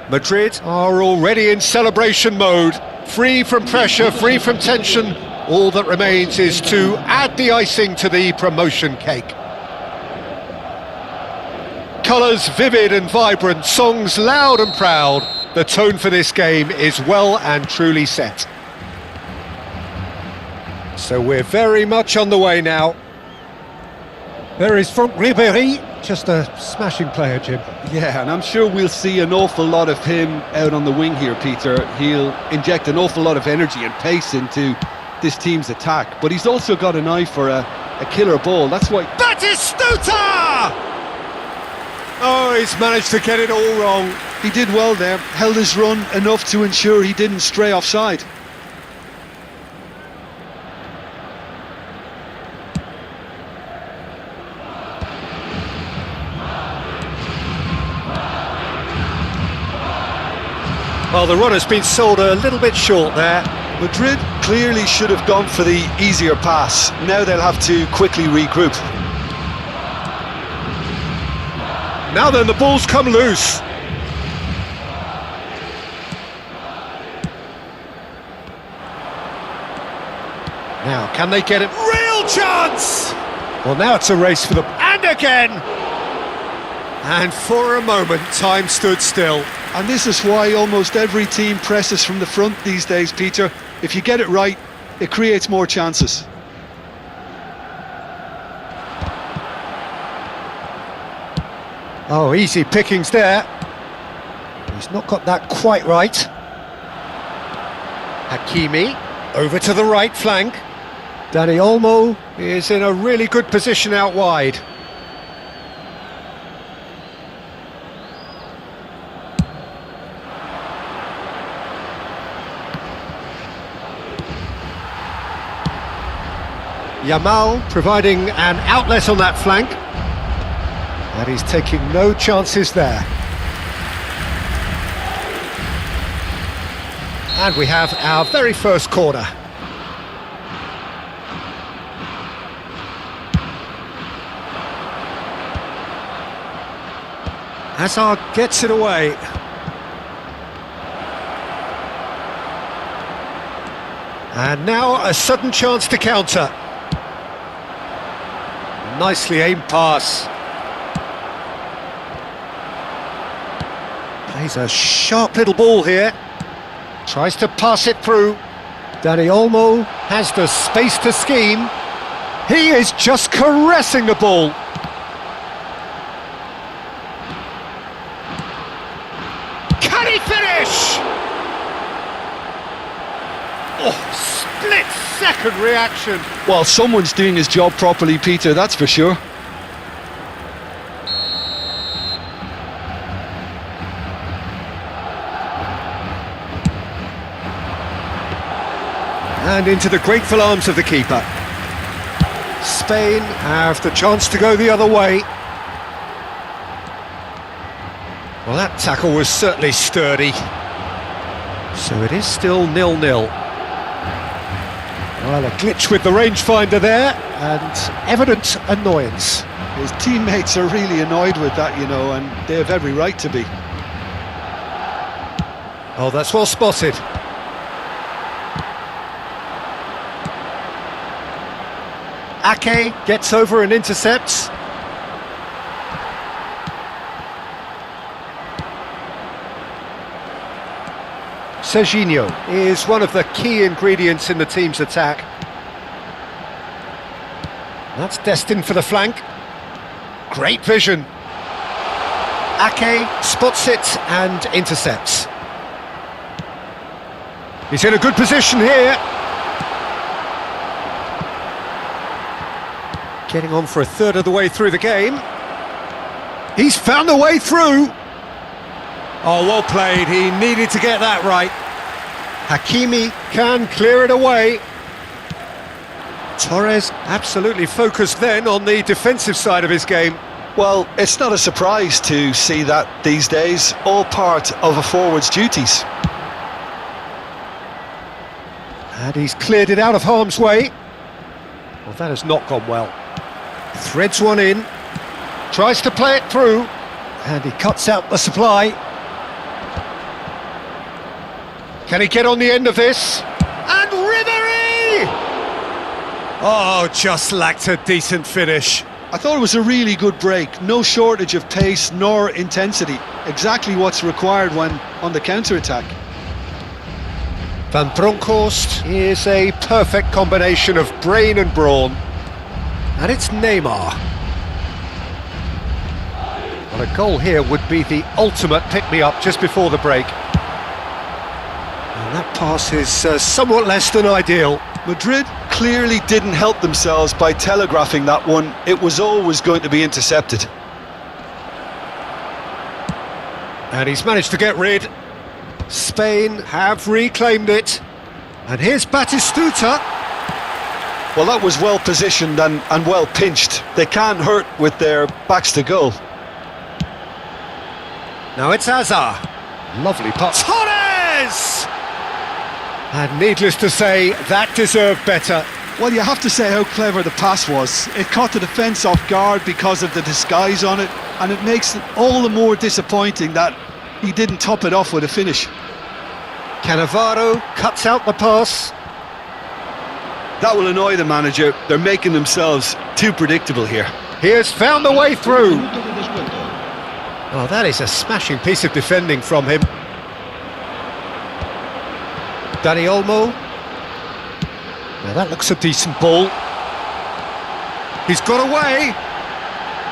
Madrid are already in celebration mode, free from pressure, free from tension. All that remains is to add the icing to the promotion cake. Colours vivid and vibrant, songs loud and proud. The tone for this game is well and truly set. So we're very much on the way now. There is Franck Ribéry, just a smashing player, Jim. Yeah, and I'm sure we'll see an awful lot of him out on the wing here, Peter. He'll inject an awful lot of energy and pace into this team's attack, but he's also got an eye for a killer ball. That's why... Batistuta! Oh, he's managed to get it all wrong. He did well there, held his run enough to ensure he didn't stray offside. Well, the run has been sold a little bit short there. Madrid clearly should have gone for the easier pass. Now they'll have to quickly regroup. Now then, the ball's come loose. Now, can they get it? Real chance! Well, now it's a race for them. And again! And for a moment, time stood still. And this is why almost every team presses from the front these days, Peter. If you get it right, it creates more chances. Oh, easy pickings there. He's not got that quite right. Hakimi, over to the right flank. Dani Olmo is in a really good position out wide. Yamal providing an outlet on that flank. And he's taking no chances there. And we have our very first corner. Hazard gets it away. And now a sudden chance to counter. Nicely aimed pass. Plays a sharp little ball here. Tries to pass it through. Dani Olmo has the space to scheme. He is just caressing the ball. Can he finish? Oh, split-second reaction. Well, someone's doing his job properly, Peter, that's for sure. And into the grateful arms of the keeper. Spain have the chance to go the other way. Well, that tackle was certainly sturdy. So it is still 0-0. Well, a glitch with the rangefinder there, and evident annoyance. His teammates are really annoyed with that, you know, and they have every right to be. Oh, that's well spotted. Ake gets over and intercepts. Serginho is one of the key ingredients in the team's attack. That's destined for the flank. Great vision. Ake spots it and intercepts. He's in a good position here. Getting on for a third of the way through the game. He's found a way through. Oh, well played. He needed to get that right. Hakimi can clear it away. Torres absolutely focused then on the defensive side of his game. Well, it's not a surprise to see that these days, all part of a forward's duties. And he's cleared it out of harm's way. Well, that has not gone well. Threads one in, tries to play it through, and he cuts out the supply. Can he get on the end of this? And Ribery! Oh, just lacked a decent finish. I thought it was a really good break. No shortage of pace nor intensity. Exactly what's required when on the counter-attack. Van Bronckhorst is a perfect combination of brain and brawn. And it's Neymar. Well, a goal here would be the ultimate pick-me-up just before the break. And that pass is somewhat less than ideal. Madrid clearly didn't help themselves by telegraphing that one. It was always going to be intercepted. And he's managed to get rid. Spain have reclaimed it. And here's Batistuta. Well, that was well positioned and well pinched. They can't hurt with their backs to goal. Now it's Hazard. Lovely pass. Torres! And needless to say, that deserved better. Well, you have to say how clever the pass was. It caught the defence off guard because of the disguise on it, and it makes it all the more disappointing that he didn't top it off with a finish. Cannavaro cuts out the pass. That will annoy the manager. They're making themselves too predictable here. He has found a way through. Oh, that is a smashing piece of defending from him. Dani Olmo. Now that looks a decent ball. He's got away.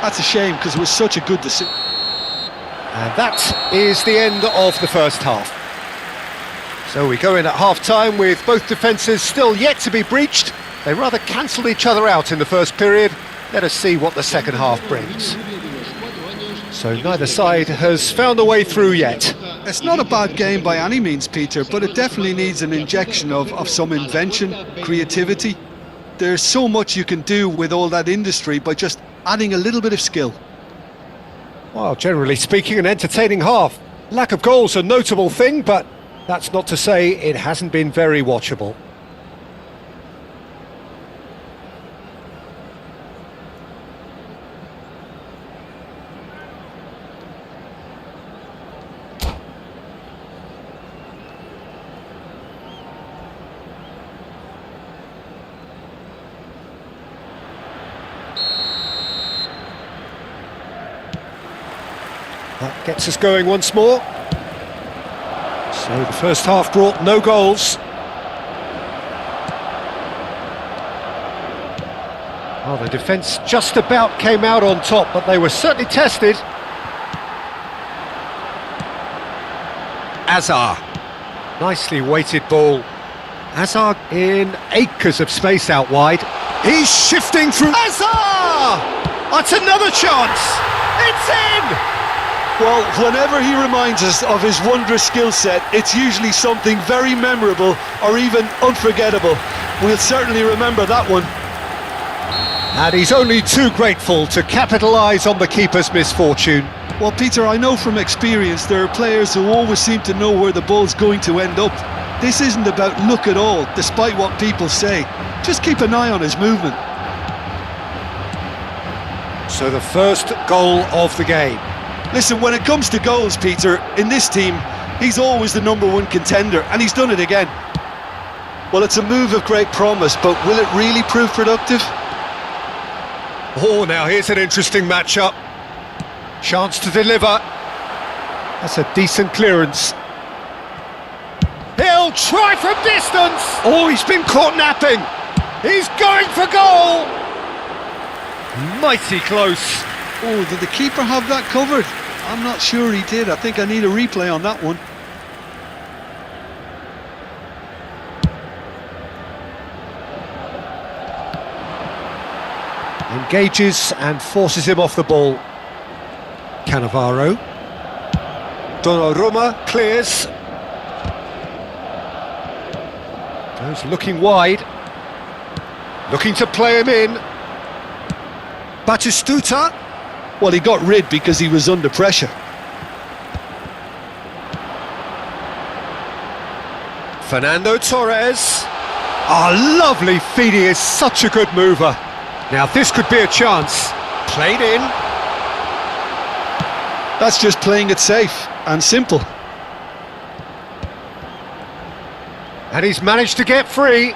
That's a shame because it was such a good decision. And that is the end of the first half. So we go in at half-time with both defences still yet to be breached. They rather cancelled each other out in the first period. Let us see what the second half brings. So neither side has found a way through yet. It's not a bad game by any means, Peter, but it definitely needs an injection of some invention, creativity. There's so much you can do with all that industry by just adding a little bit of skill. Well, generally speaking, an entertaining half. Lack of goals a notable thing, but that's not to say it hasn't been very watchable. That gets us going once more. So the first half brought no goals. Well, the defence just about came out on top, but they were certainly tested. Hazard. Nicely weighted ball. Hazard in acres of space out wide. He's shifting through. Hazard! That's another chance! It's in! Well, whenever he reminds us of his wondrous skill set, it's usually something very memorable or even unforgettable. We'll certainly remember that one. And he's only too grateful to capitalise on the keeper's misfortune. Well, Peter, I know from experience there are players who always seem to know where the ball's going to end up. This isn't about luck at all, despite what people say. Just keep an eye on his movement. So the first goal of the game. Listen, when it comes to goals, Peter, in this team, he's always the #1 contender, and he's done it again. Well, it's a move of great promise, but will it really prove productive? Oh, now here's an interesting matchup. Chance to deliver. That's a decent clearance. He'll try from distance. Oh, he's been caught napping. He's going for goal. Mighty close. Oh, did the keeper have that covered? I'm not sure he did. I think I need a replay on that one. Engages and forces him off the ball. Cannavaro. Donnarumma clears. Goes looking wide. Looking to play him in. Batistuta. Well, he got rid because he was under pressure. Fernando Torres. Oh, lovely feed. He is such a good mover. Now this could be a chance. Played in. That's just playing it safe and simple. And he's managed to get free.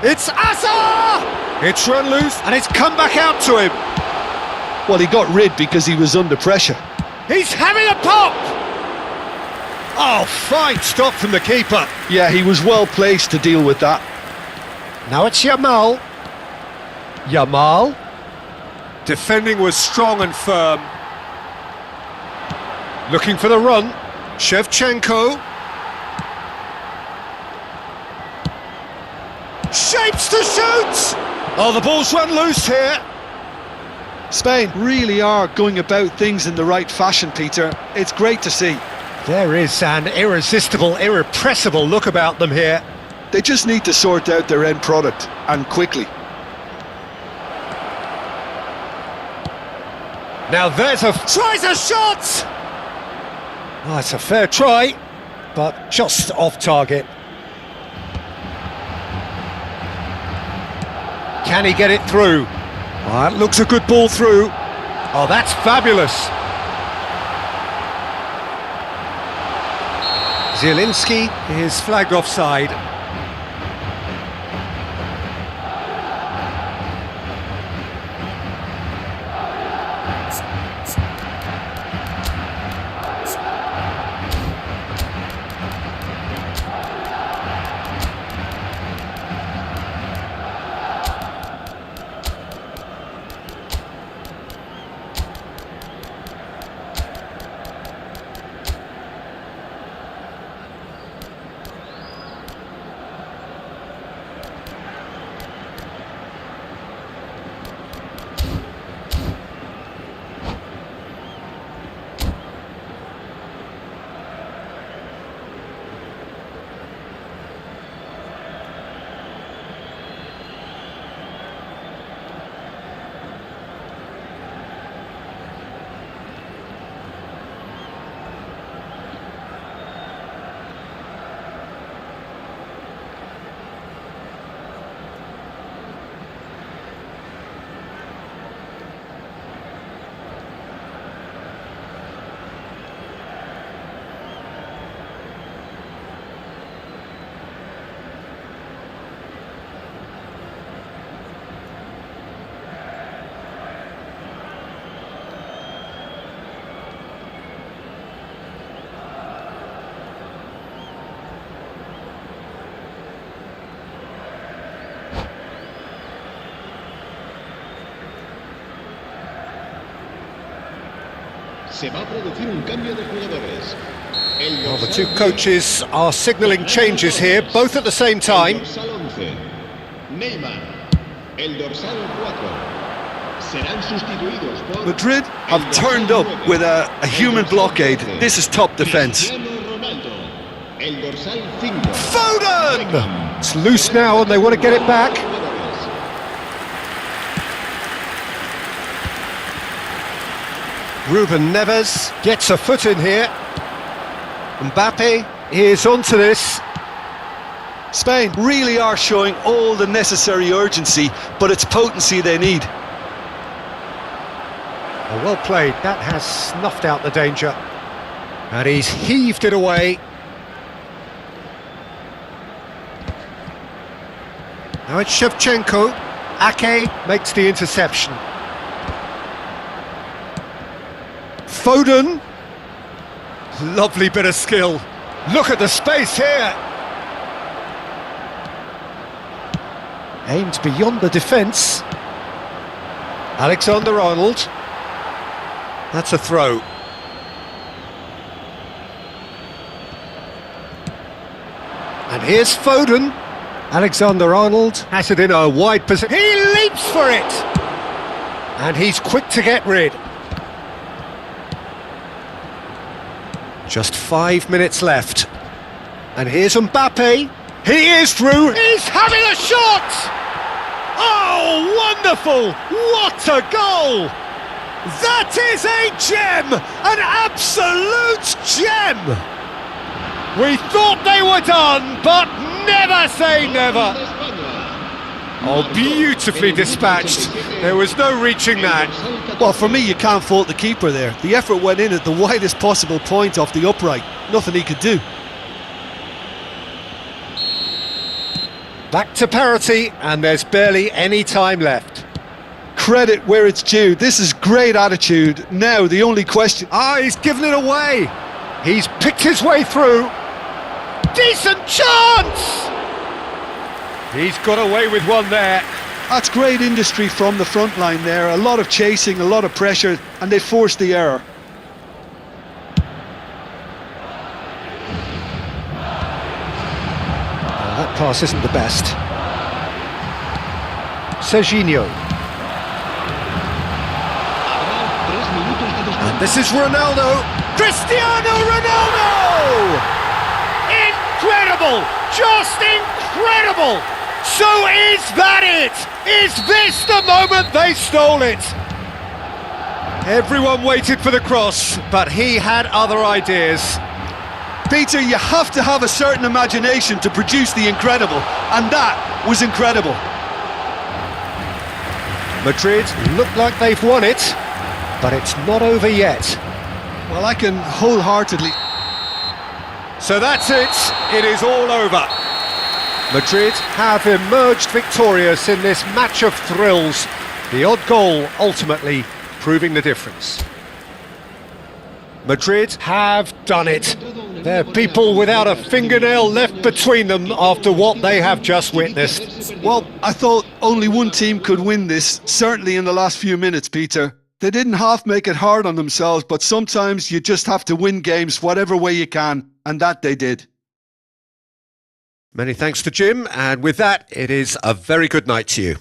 It's Asa! It's run loose, and it's come back out to him. Well, he got rid because he was under pressure. He's having a pop! Oh, fine stop from the keeper. Yeah, he was well placed to deal with that. Now it's Yamal. Yamal. Defending was strong and firm. Looking for the run. Shevchenko. Shapes to shoot! Oh, the ball's run loose here. Spain really are going about things in the right fashion, Peter. It's great to see. There is an irresistible, irrepressible look about them here. They just need to sort out their end product, and quickly. Now there's a... Tries a shot! Oh, it's a fair try, but just off target. Can he get it through? Oh, that looks a good ball through. Oh, that's fabulous. Zielinski is flagged offside. Se va a producir un cambio de jugadores. Well, the two coaches are signalling changes here, both at the same time. El dorsal 11, Neymar. El dorsal 4. Serán sustituidos por... Madrid have turned up with a human blockade. This is top defence. El dorsal 5. Foden! It's loose now and they want to get it back. Ruben Neves gets a foot in here. Mbappe is onto this. Spain really are showing all the necessary urgency, but it's potency they need. Oh, well played, that has snuffed out the danger. And he's heaved it away. Now it's Shevchenko. Ake makes the interception. Foden. Lovely bit of skill. Look at the space here. Aimed beyond the defence. Alexander-Arnold. That's a throw. And here's Foden. Alexander-Arnold has it in a wide position. He leaps for it! And he's quick to get rid. Just 5 minutes left. And here's Mbappe. He is through. He's having a shot! Oh, wonderful! What a goal! That is a gem! An absolute gem! We thought they were done, but never say never. Oh, beautifully dispatched. There was no reaching that. Well, for me, you can't fault the keeper there. The effort went in at the widest possible point off the upright. Nothing he could do. Back to parity, and there's barely any time left. Credit where it's due. This is great attitude. Now, the only question... He's given it away. He's picked his way through. Decent chance! He's got away with one there. That's great industry from the front line there. A lot of chasing, a lot of pressure, and they forced the error. That pass isn't the best. Serginho. And this is Ronaldo. Cristiano Ronaldo! Incredible! Just incredible! So is that it? Is this the moment they stole it? Everyone waited for the cross, but he had other ideas. Peter, you have to have a certain imagination to produce the incredible, and that was incredible. Madrid look like they've won it, but it's not over yet. Well, I can wholeheartedly... So that's it, it is all over. Madrid have emerged victorious in this match of thrills, the odd goal ultimately proving the difference. Madrid have done it. They're people without a fingernail left between them after what they have just witnessed. Well, I thought only one team could win this, certainly in the last few minutes, Peter. They didn't half make it hard on themselves, but sometimes you just have to win games whatever way you can, and that they did. Many thanks to Jim, and with that, it is a very good night to you.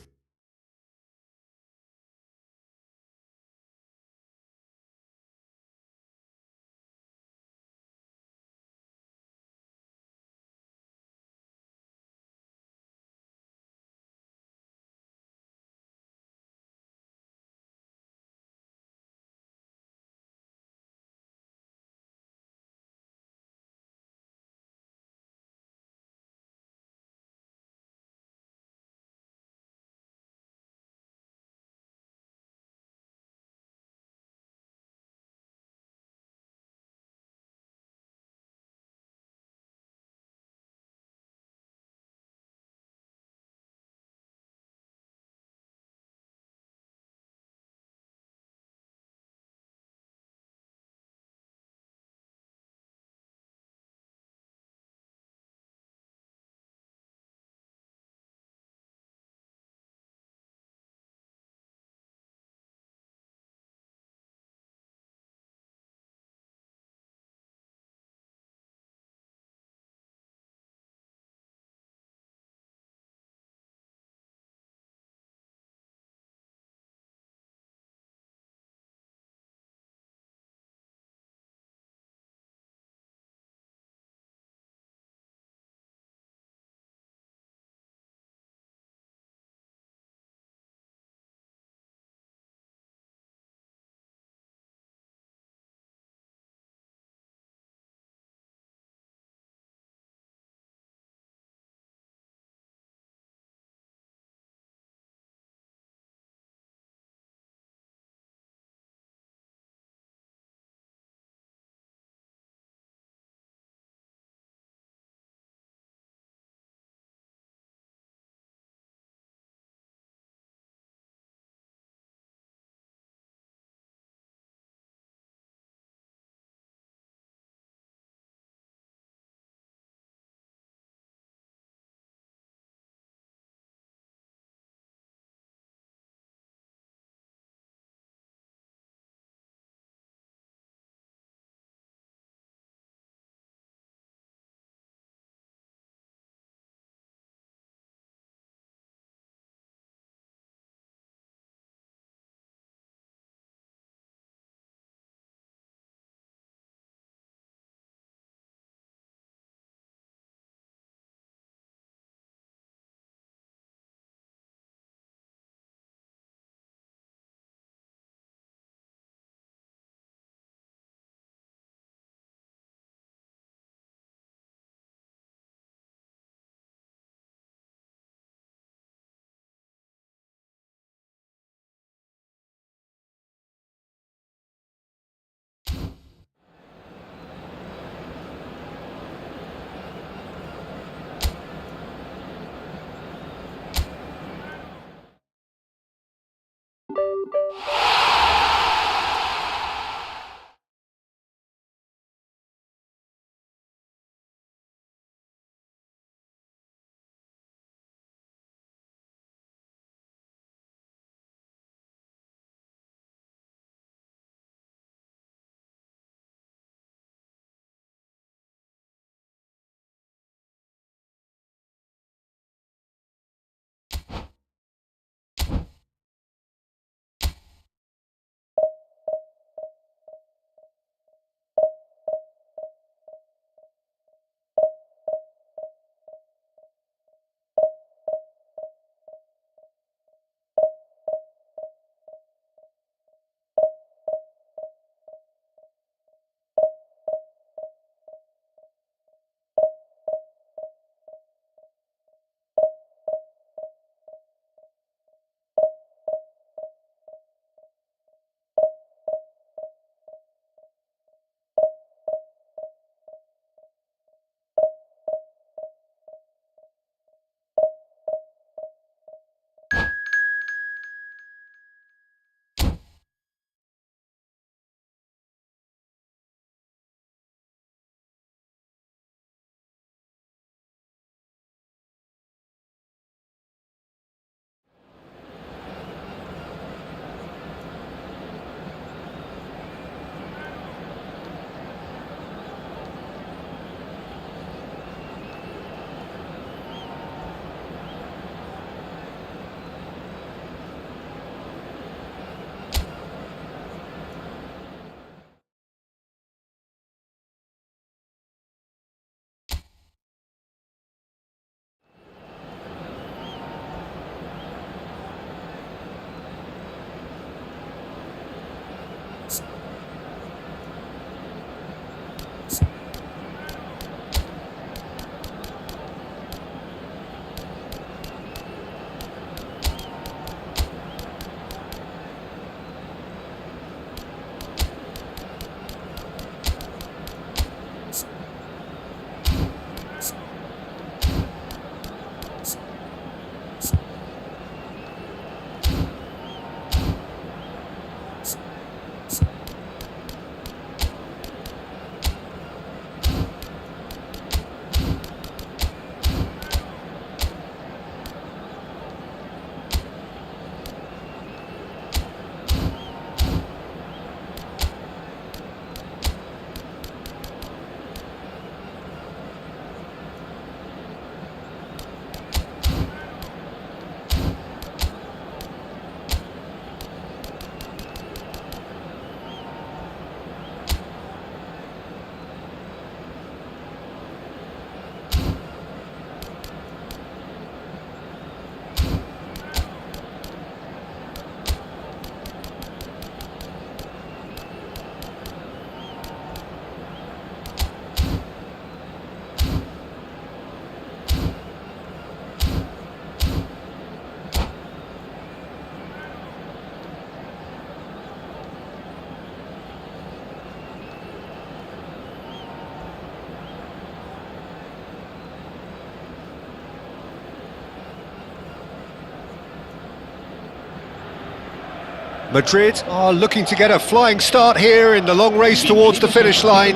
Madrid are looking to get a flying start here in the long race towards the finish line.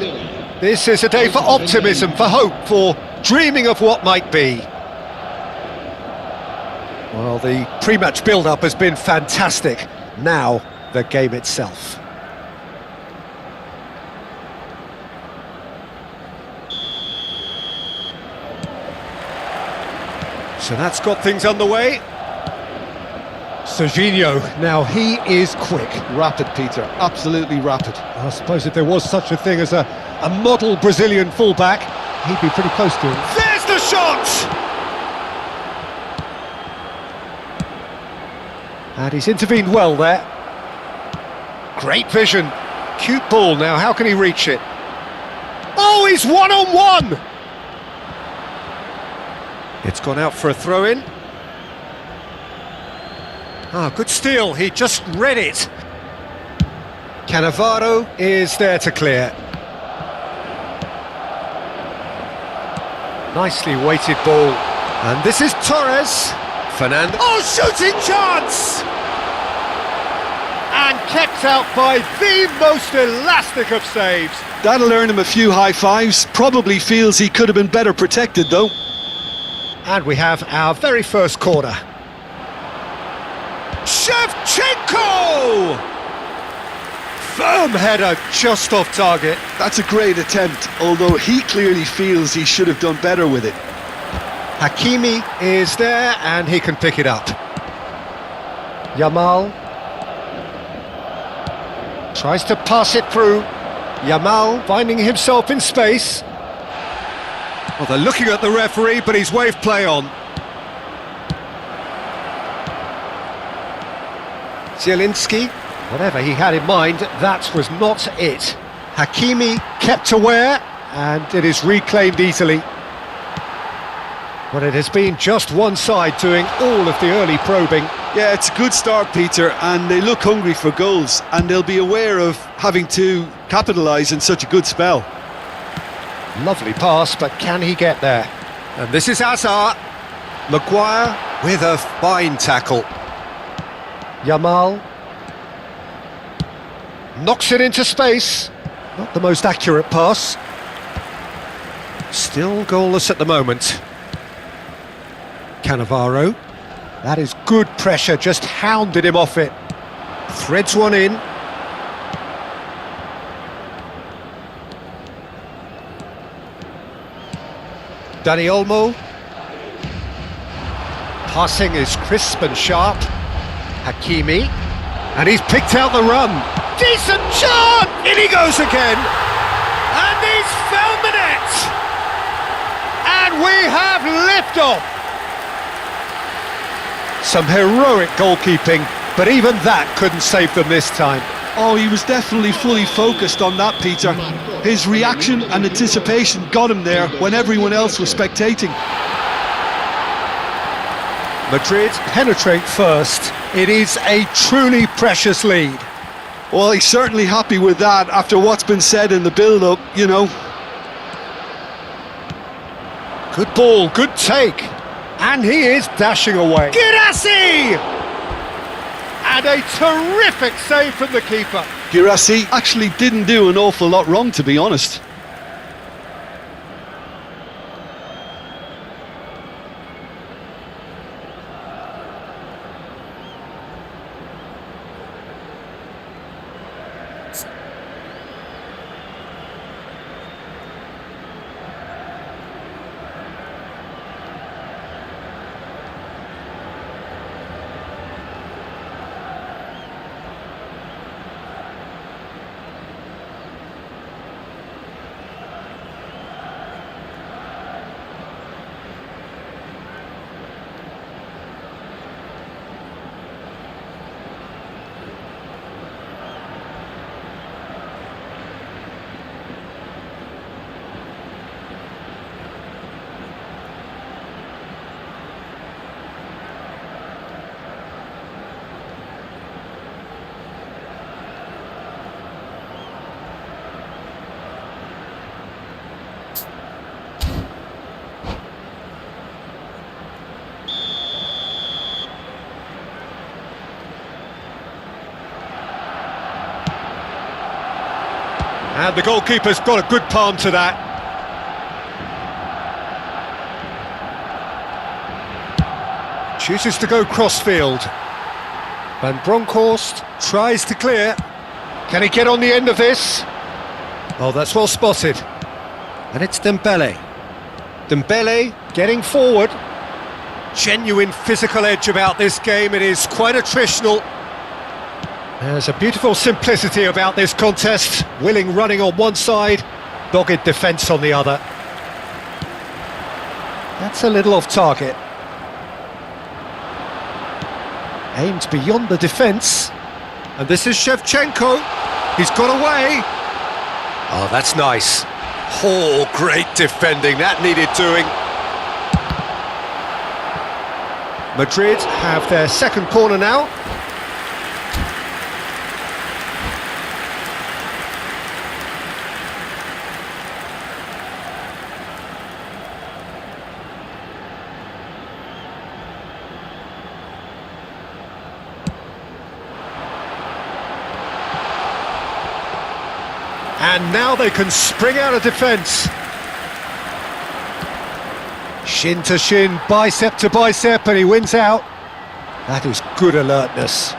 This is a day for optimism, for hope, for dreaming of what might be. Well, the pre-match build-up has been fantastic. Now, the game itself. So that's got things underway. Serginho, now he is quick. Rapid, Peter, absolutely rapid. I suppose if there was such a thing as a model Brazilian fullback, he'd be pretty close to him. There's the shot! And he's intervened well there. Great vision. Cute ball now, how can he reach it? Oh, he's one-on-one! It's gone out for a throw-in. Ah, good steal, he just read it. Cannavaro is there to clear. Nicely weighted ball. And this is Torres. Fernando. Oh, shooting chance! kept out by the most elastic of saves. That'll earn him a few high fives. Probably feels he could have been better protected though. And we have our very first corner. Shevchenko! Firm header, just off target. That's a great attempt, although he clearly feels he should have done better with it. Hakimi is there and he can pick it up. Yamal tries to pass it through. Yamal finding himself in space. Well, they're looking at the referee, but he's waved play on. Zielinski, whatever he had in mind, that was not it. Hakimi kept aware, and it is reclaimed easily. But it has been just one side doing all of the early probing. Yeah, it's a good start, Peter, and they look hungry for goals, and they'll be aware of having to capitalise in such a good spell. Lovely pass, but can he get there? And this is Hazard. Maguire with a fine tackle. Yamal knocks it into space. Not the most accurate pass. Still goalless at the moment. Cannavaro. That is good pressure, just hounded him off it. Threads one in. Dani Olmo. Passing is crisp and sharp. Hakimi. And he's picked out the run. Decent chance! In he goes again. And he's found the net. And we have liftoff. Some heroic goalkeeping, but even that couldn't save them this time. Oh, he was definitely fully focused on that, Peter. His reaction and anticipation got him there when everyone else was spectating. Madrid penetrate first. It is a truly precious lead. Well, he's certainly happy with that after what's been said in the build-up, you know. Good ball, good take. And he is dashing away. Girassi! And a terrific save from the keeper. Girassi actually didn't do an awful lot wrong, to be honest. And the goalkeeper's got a good palm to that. Chooses to go crossfield. Van Bronckhorst tries to clear. Can he get on the end of this? Oh, that's well spotted. And it's Dembele. Dembele getting forward. Genuine physical edge about this game. It is quite attritional. There's a beautiful simplicity about this contest. Willing running on one side, dogged defence on the other. That's a little off target. Aimed beyond the defence. And this is Shevchenko. He's got away. Oh, that's nice. Oh, great defending. That needed doing. Madrid have their second corner now. And now they can spring out of defence. Shin to shin, bicep to bicep, and he wins out. That is good alertness.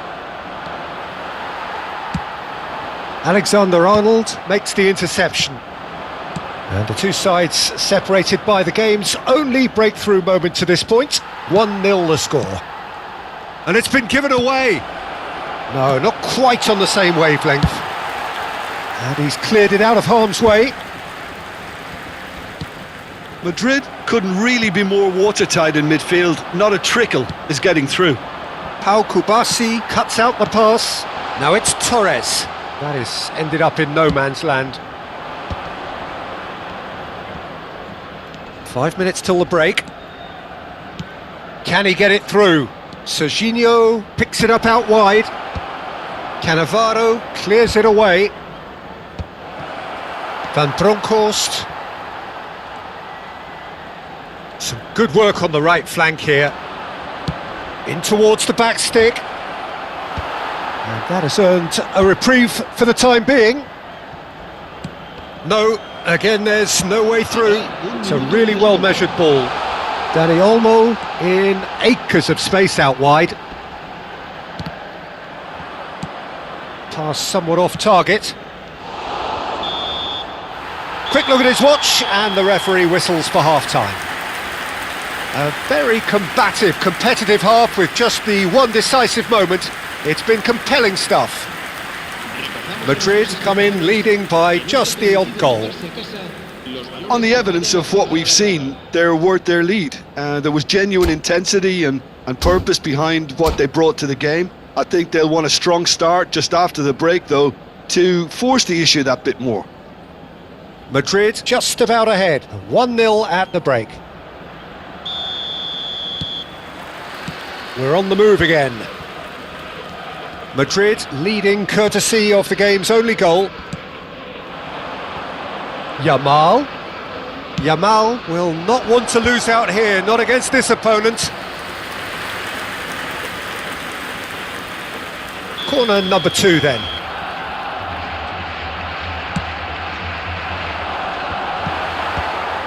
Alexander-Arnold makes the interception. And the two sides separated by the game's only breakthrough moment to this point. 1-0 the score. And it's been given away. No, not quite on the same wavelength. And he's cleared it out of harm's way. Madrid couldn't really be more watertight in midfield. Not a trickle is getting through. Pau Kubasi cuts out the pass. Now it's Torres. That is ended up in no man's land. 5 minutes till the break. Can he get it through? Serginho picks it up out wide. Cannavaro clears it away. Van Bronckhorst. Some good work on the right flank here. In towards the back stick. And that has earned a reprieve for the time being. No, again there's no way through. It's a really well measured ball. Dani Olmo in acres of space out wide. Pass somewhat off target. Quick look at his watch and the referee whistles for half-time. A very combative, competitive half with just the one decisive moment. It's been compelling stuff. Madrid come in leading by just the odd goal. On the evidence of what we've seen, they're worth their lead. There was genuine intensity and purpose behind what they brought to the game. I think they'll want a strong start just after the break, though, to force the issue that bit more. Madrid just about ahead, 1-0 at the break. We're on the move again. Madrid leading courtesy of the game's only goal. Yamal. Yamal will not want to lose out here, not against this opponent. Corner number 2 then.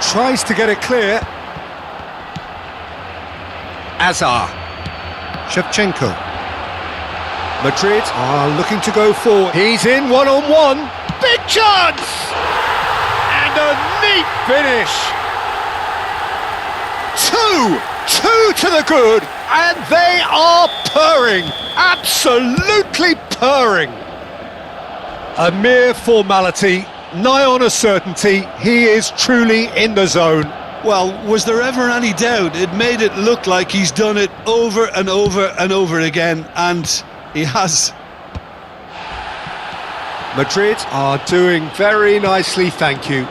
Tries to get it clear. Azar. Shevchenko. Madrid are looking to go forward. He's in one-on-one. Big chance! And a neat finish. Two to the good, and they are purring. Absolutely purring. A mere formality, nigh on a certainty. He is truly in the zone. Well, was there ever any doubt? It made it look like he's done it over and over and over again, and he has. Madrid are doing very nicely, thank you.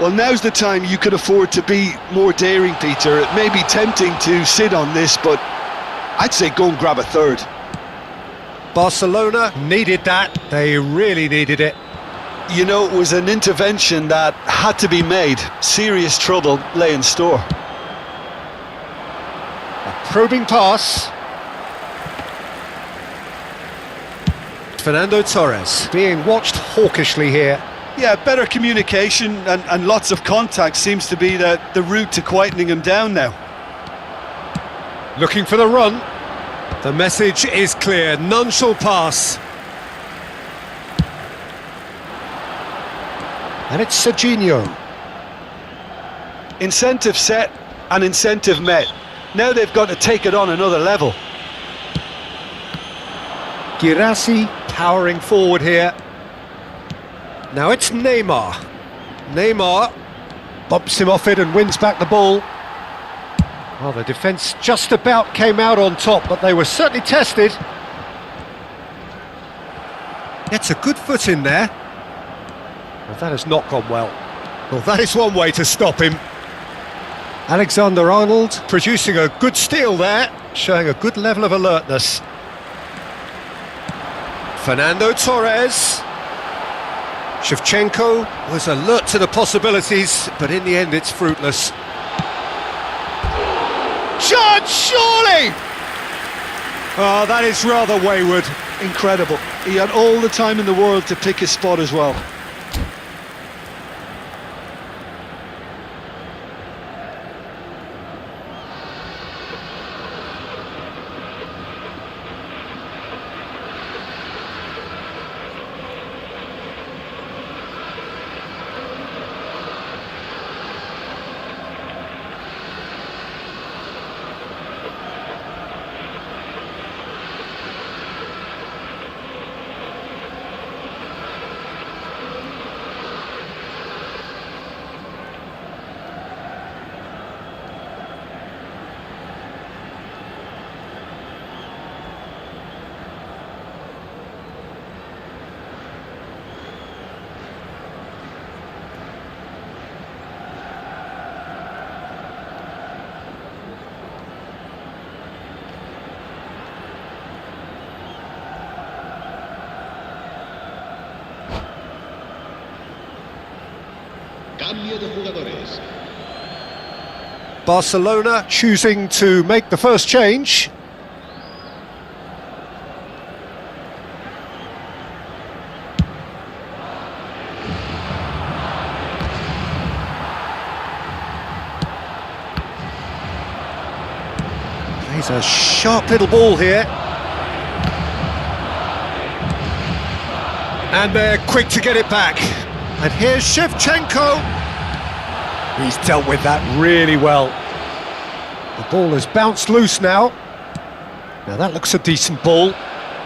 Well, now's the time you could afford to be more daring, Peter. It may be tempting to sit on this, but I'd say go and grab a third. Barcelona needed that. They really needed it. You know, it was an intervention that had to be made. Serious trouble lay in store. A probing pass. Fernando Torres being watched hawkishly here. Yeah, better communication and lots of contact seems to be the route to quietening him down now. Looking for the run. The message is clear, none shall pass. And it's Serginho. Incentive set and incentive met. Now they've got to take it on another level. Girassi powering forward here. Now it's Neymar. Neymar bumps him off it and wins back the ball. Well, the defence just about came out on top, but they were certainly tested. Gets a good foot in there. Well, that has not gone well. Well, that is one way to stop him. Alexander-Arnold producing a good steal there, showing a good level of alertness. Fernando Torres. Shevchenko was alert to the possibilities, but in the end it's fruitless. Judge, surely! Oh, that is rather wayward. Incredible. He had all the time in the world to pick his spot as well. Cambio de jugadores. Barcelona choosing to make the first change. Plays a sharp little ball here. And they're quick to get it back. And here's Shevchenko. He's dealt with that really well. The ball has bounced loose now. Now that looks a decent ball.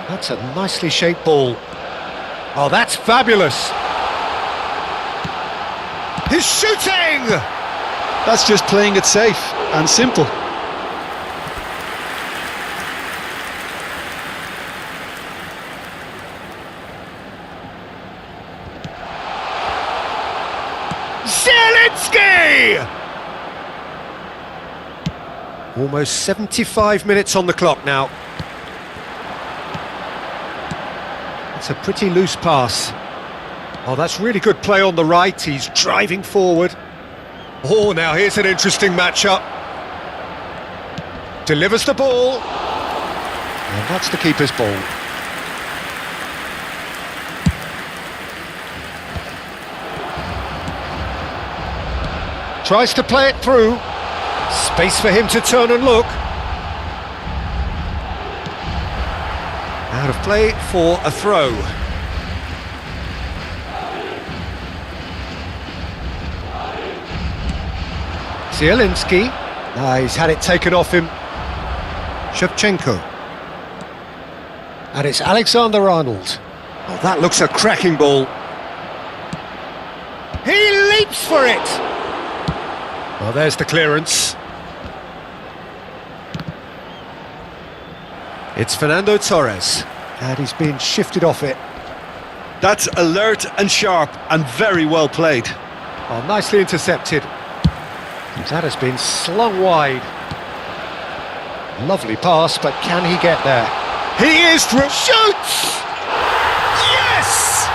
That's a nicely shaped ball. Oh, that's fabulous. He's shooting! That's just playing it safe and simple. Zielinski! Almost 75 minutes on the clock now. It's a pretty loose pass. Oh, that's really good play on the right. He's driving forward. Oh, now here's an interesting matchup. Delivers the ball. And that's the keeper's ball. Tries to play it through. Space for him to turn and look. Out of play for a throw. Zielinski. He's had it taken off him. Shevchenko. And it's Alexander-Arnold. Oh, that looks a cracking ball. He leaps for it! Well, there's the clearance. It's Fernando Torres, and he's been shifted off it. That's alert and sharp and very well played. Oh, nicely intercepted. That has been slung wide. Lovely pass, but can he get there? He is through. Shoots! Yes!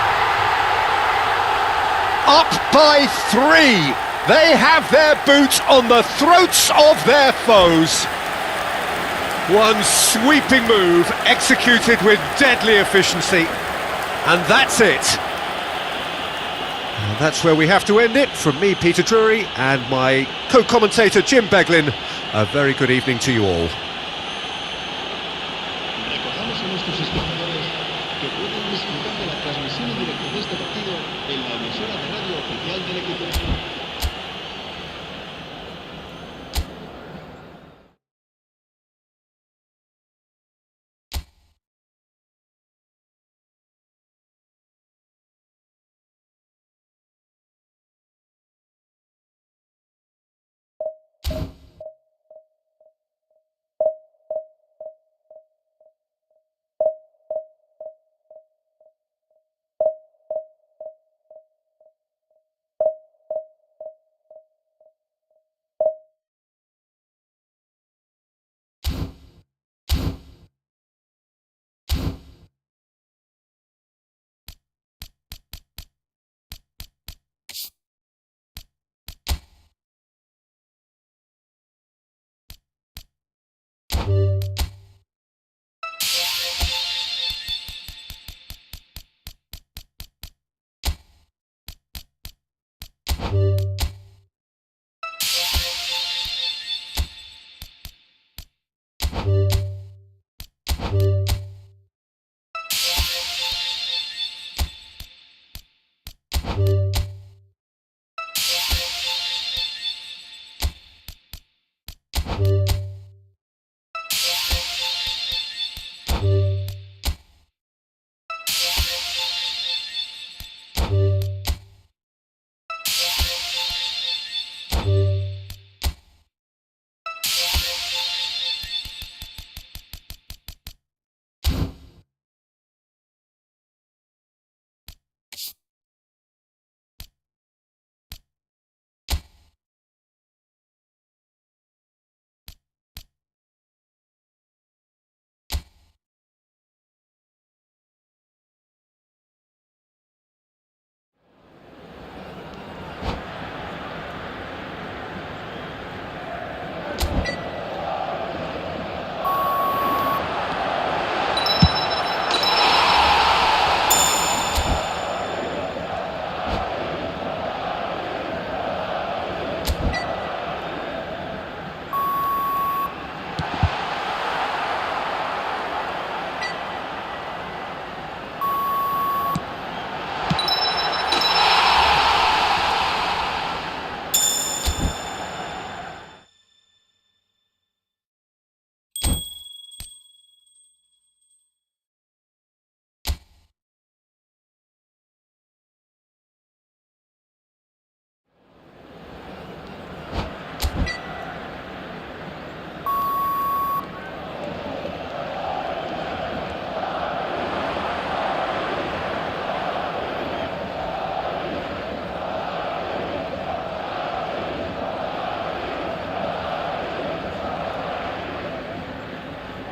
Up by 3. They have their boots on the throats of their foes. One sweeping move executed with deadly efficiency. And that's it. And that's where we have to end it. From me, Peter Drury, and my co-commentator, Jim Beglin. A very good evening to you all. Recordamos a nuestros espectadores que pueden disfrutar de la transmisión en directo de este partido en la emisora de radio oficial del equipo.